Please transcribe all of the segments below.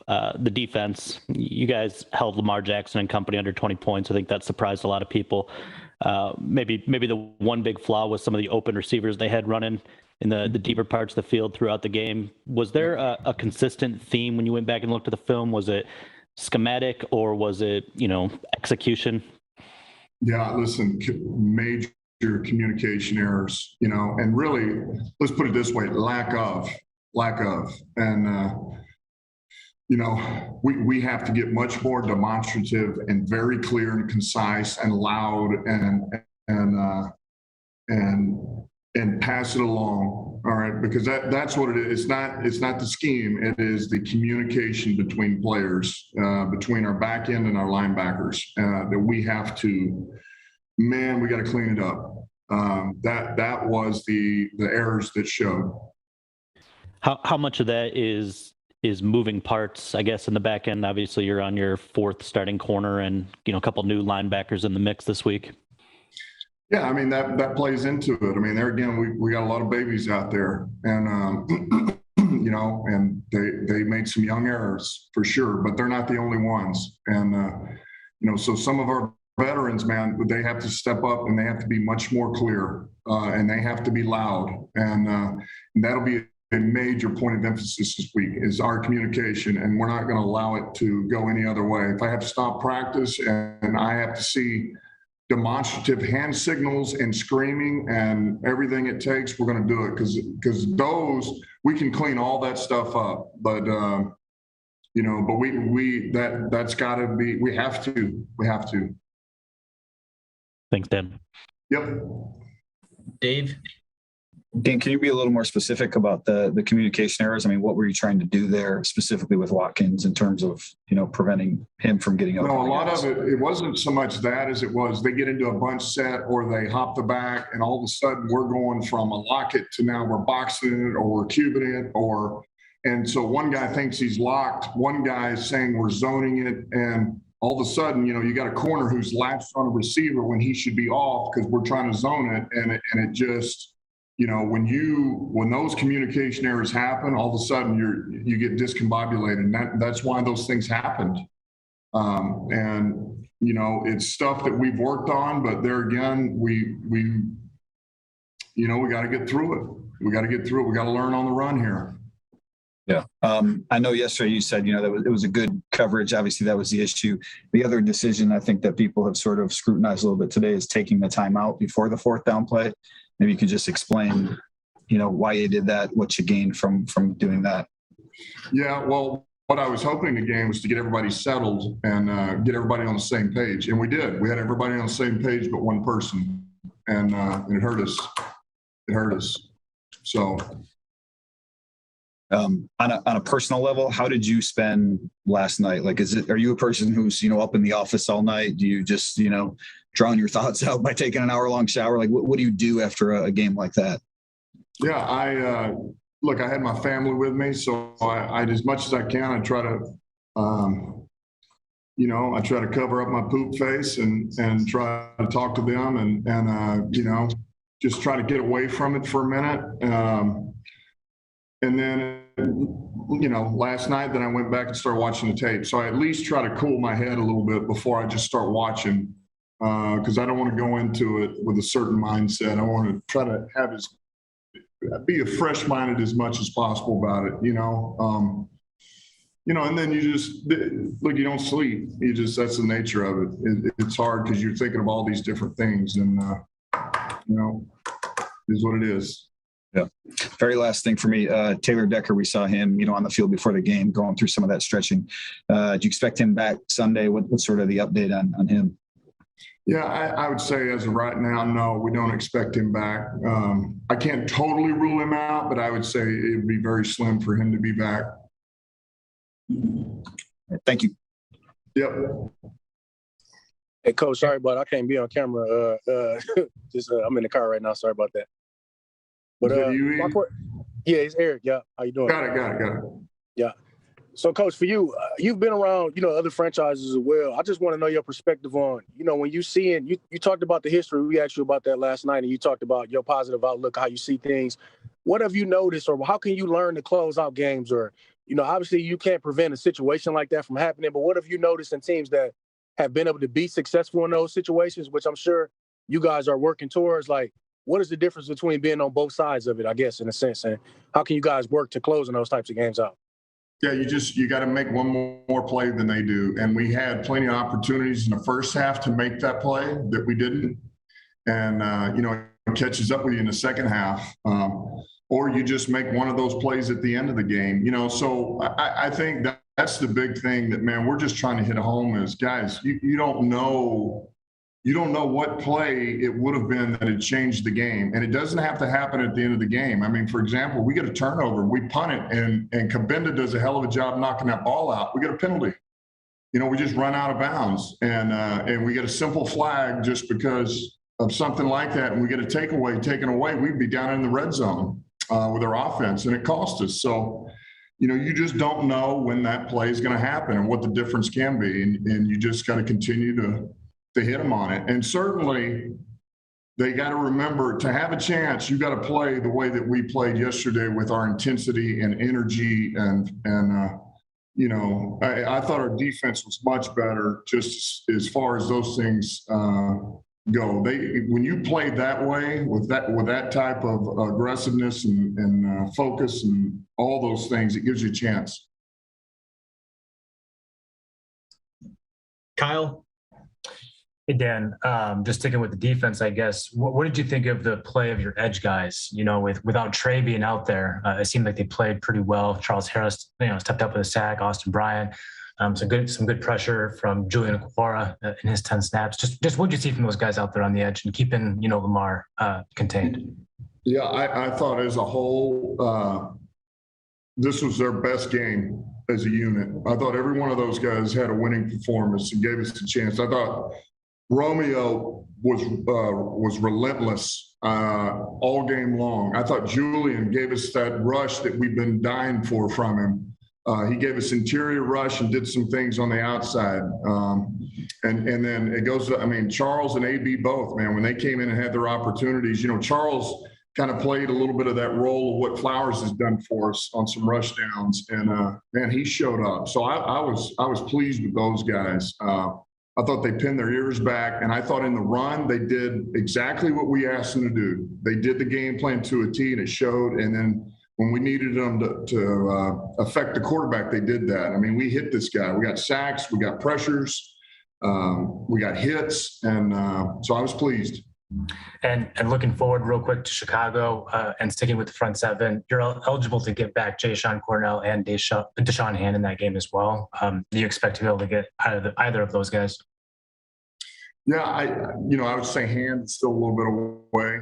the defense. You guys held Lamar Jackson and company under 20 points. I think that surprised a lot of people. Maybe the one big flaw was some of the open receivers they had running in the deeper parts of the field throughout the game. Was there a consistent theme when you went back and looked at the film? Was it schematic or was it, execution? Yeah, listen, major communication errors, and really, let's put it this way, lack of. And, we have to get much more demonstrative and very clear and concise and loud and pass it along. All right. Because that's what it is. It's not the scheme. It is the communication between players, between our back end and our linebackers, that we have to, we got to clean it up. That was the errors that showed. How much of that is moving parts, I guess, in the back end? Obviously, you're on your fourth starting corner and, a couple new linebackers in the mix this week. Yeah, that plays into it. There again, we got a lot of babies out there, and and they made some young errors for sure, but they're not the only ones. And so some of our veterans, man, they have to step up and they have to be much more clear, and they have to be loud, and that'll be a major point of emphasis this week is our communication, and we're not going to allow it to go any other way. If I have to stop practice and I have to see demonstrative hand signals and screaming and everything it takes, we're going to do it because those we can clean all that stuff up. But but that's got to be. We have to. Thanks, Dan. Yep. Dave. Dan, can you be a little more specific about the communication errors? What were you trying to do there specifically with Watkins in terms of, preventing him from getting up? No, a lot of it wasn't so much that as it was they get into a bunch set or they hop the back and all of a sudden we're going from a locket to now we're boxing it or we're cubing it and so one guy thinks he's locked, one guy is saying we're zoning it, and all of a sudden, you got a corner who's latched on a receiver when he should be off because we're trying to zone it, and it just when those communication errors happen, all of a sudden you get discombobulated, and that's why those things happened. And it's stuff that we've worked on, but there again, we got to get through it. We got to learn on the run here. Yeah. I know yesterday you said, that it was a good coverage. Obviously that was the issue. The other decision I think that people have sort of scrutinized a little bit today is taking the timeout before the fourth down play. Maybe you could just explain, why you did that, what you gained from doing that. Yeah, well, what I was hoping to gain was to get everybody settled and get everybody on the same page. And we did. We had everybody on the same page but one person. And it hurt us. It hurt us. So on a personal level, how did you spend last night? Like, are you a person who's, up in the office all night? Do you just, drown your thoughts out by taking an hour-long shower? Like, what do you do after a game like that? Yeah, I had my family with me, so I as much as I can, I try to, I try to cover up my poop face and try to talk to them and just try to get away from it for a minute. And then, last night, then I went back and started watching the tape. So I at least try to cool my head a little bit before I just start watching, because I don't want to go into it with a certain mindset. I want to try to be a fresh-minded as much as possible about it, and then you just, look, you don't sleep. That's the nature of it. It's hard because you're thinking of all these different things, and, it is what it is. Yeah. Very last thing for me, Taylor Decker, we saw him, on the field before the game going through some of that stretching. Do you expect him back Sunday? What's sort of the update on him? Yeah, I would say as of right now, no, we don't expect him back. I can't totally rule him out, but I would say it would be very slim for him to be back. Thank you. Yep. Hey, Coach, sorry, but I can't be on camera. I'm in the car right now. Sorry about that. But yeah, it's Eric. Yeah, how you doing? Got it. Yeah. So, Coach, for you, you've been around, other franchises as well. I just want to know your perspective on, when you see it. You talked about the history. We asked you about that last night, and you talked about your positive outlook, how you see things. What have you noticed, or how can you learn to close out games, or obviously you can't prevent a situation like that from happening, but what have you noticed in teams that have been able to be successful in those situations, which I'm sure you guys are working towards? Like, what is the difference between being on both sides of it, I guess, in a sense, and how can you guys work to closing those types of games out? Yeah, you got to make one more play than they do. And we had plenty of opportunities in the first half to make that play that we didn't. And, it catches up with you in the second half. Or you just make one of those plays at the end of the game. So I think that's the big thing that, man, we're just trying to hit home is, guys, you don't know what play it would have been that had changed the game. And it doesn't have to happen at the end of the game. I mean, for example, we get a turnover, we punt it, and Kabinda does a hell of a job knocking that ball out. We get a penalty. We just run out of bounds. And we get a simple flag just because of something like that. And we get a takeaway taken away. We'd be down in the red zone with our offense, and it cost us. So, you just don't know when that play is going to happen and what the difference can be. And you just got to continue to hit them on it. And certainly they got to remember, to have a chance, you got to play the way that we played yesterday with our intensity and energy. And I thought our defense was much better just as far as those things go. When you play that way with that type of aggressiveness and focus and all those things, it gives you a chance. Kyle? Hey, Dan, just sticking with the defense, I guess. What did you think of the play of your edge guys? Without Trey being out there, it seemed like they played pretty well. Charles Harris, stepped up with a sack. Austin Bryant, some good pressure from Julian Okwara in his 10 snaps. Just what did you see from those guys out there on the edge and keeping Lamar contained? Yeah, I thought as a whole, this was their best game as a unit. I thought every one of those guys had a winning performance and gave us a chance. I thought Romeo was relentless all game long. I thought Julian gave us that rush that we've been dying for from him. He gave us interior rush and did some things on the outside. And then it goes, Charles and AB both, man, when they came in and had their opportunities, Charles kind of played a little bit of that role of what Flowers has done for us on some rush downs. And man, he showed up. So I was pleased with those guys. I thought they pinned their ears back, and I thought in the run they did exactly what we asked them to do. They did the game plan to a T, and it showed. And then when we needed them to affect the quarterback, they did that. We hit this guy. We got sacks, we got pressures, we got hits, and so I was pleased. And looking forward real quick to Chicago and sticking with the front seven, you're eligible to get back Jayshon Cornell and Deshaun Hand in that game as well. Do you expect to be able to get either of those guys? Yeah, I would say Hand is still a little bit away,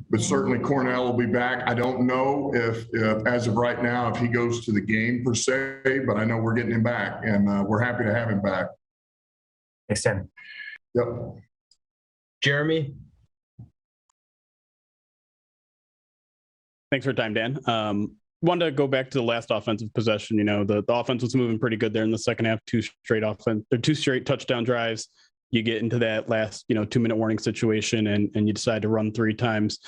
but certainly Cornell will be back. I don't know if as of right now, if he goes to the game per se, but I know we're getting him back, and we're happy to have him back. Thanks, Tim. Yep. Jeremy? Thanks for your time, Dan. Wanted to go back to the last offensive possession. The offense was moving pretty good there in the second half, two straight touchdown drives. You get into that last, 2-minute warning situation and you decide to run 3 times.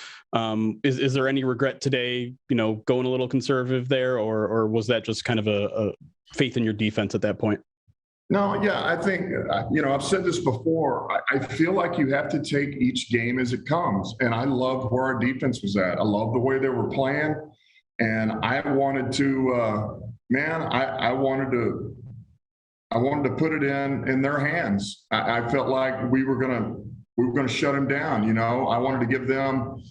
Is there any regret today, going a little conservative there, or was that just kind of a faith in your defense at that point? No, yeah, I think, I've said this before. I feel like you have to take each game as it comes. And I loved where our defense was at. I loved the way they were playing. And I wanted to, I wanted to put it in their hands. I felt like we were gonna shut them down. I wanted to give them,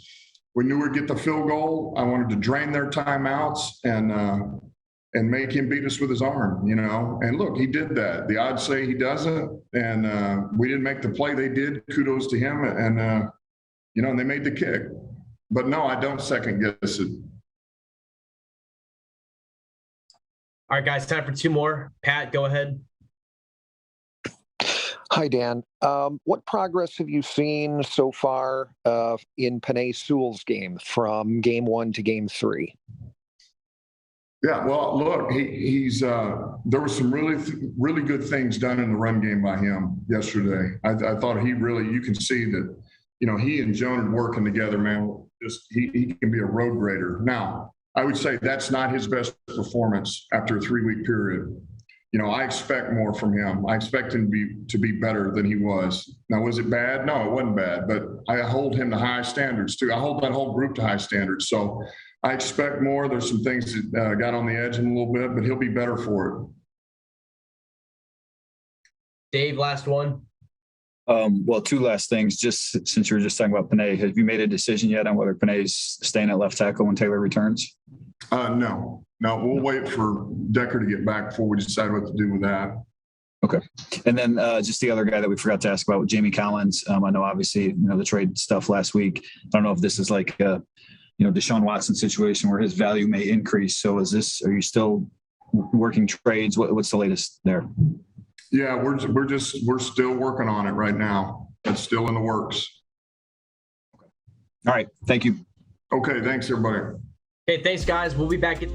we knew we'd get the field goal. I wanted to drain their timeouts and make him beat us with his arm, And look, he did that. The odds say he doesn't, and we didn't make the play. They did. Kudos to him, and and they made the kick. But no, I don't second guess it. All right, guys, time for 2 more. Pat, go ahead. Hi, Dan. What progress have you seen so far in Penei Sewell's game from game 1 to game 3? Yeah, well, look, he's there were some really good things done in the run game by him yesterday. I thought you can see that, he and Jonan working together, man. Just he can be a road grader. Now, I would say that's not his best performance after a 3-week period. You know, I expect more from him. I expect him to be better than he was. Now, was it bad? No, it wasn't bad, but I hold him to high standards too. I hold that whole group to high standards. So I expect more. There's some things that got on the edge in a little bit, but he'll be better for it. Dave, last one. Well, 2 last things. Just since you were just talking about Panay, have you made a decision yet on whether Panay's staying at left tackle when Taylor returns? No, we'll wait for Decker to get back before we decide what to do with that. Okay. And then just the other guy that we forgot to ask about, Jamie Collins. I know obviously, the trade stuff last week. I don't know if this is like a, Deshaun Watson situation where his value may increase. So are you still working trades? What's the latest there? Yeah, we're still working on it right now. It's still in the works. All right. Thank you. Okay. Thanks, everybody. Okay, thanks, guys. We'll be back at